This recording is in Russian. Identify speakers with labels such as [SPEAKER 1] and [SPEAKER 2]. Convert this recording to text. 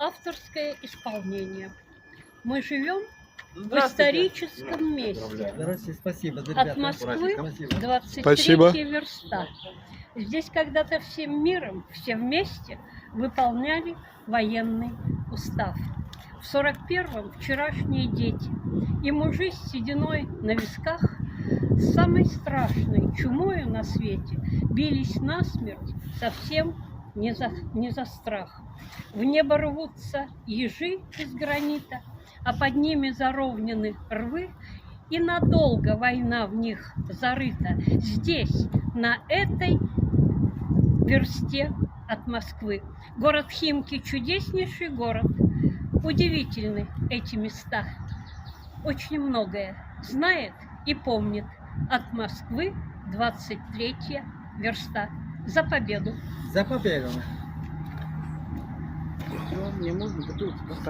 [SPEAKER 1] авторское исполнение. Мы живем в историческом месте.
[SPEAKER 2] Здравствуйте, спасибо.
[SPEAKER 1] От Москвы
[SPEAKER 2] Спасибо.
[SPEAKER 1] 23
[SPEAKER 3] Спасибо.
[SPEAKER 1] верста. Здесь когда-то всем миром, все вместе выполняли военный устав. В 41-м вчерашние дети и мужи с сединой на висках, с самой страшной чумою на свете, бились насмерть совсем не за страх. В небо рвутся ежи из гранита, а под ними заровнены рвы, и надолго война в них зарыта здесь, на этой версте от Москвы. Город Химки – чудеснейший город, удивительны эти места. Очень многое знает и помнит от Москвы 23 верста. За победу!
[SPEAKER 2] За победу!
[SPEAKER 4] Все, мне можно бутылку поставить.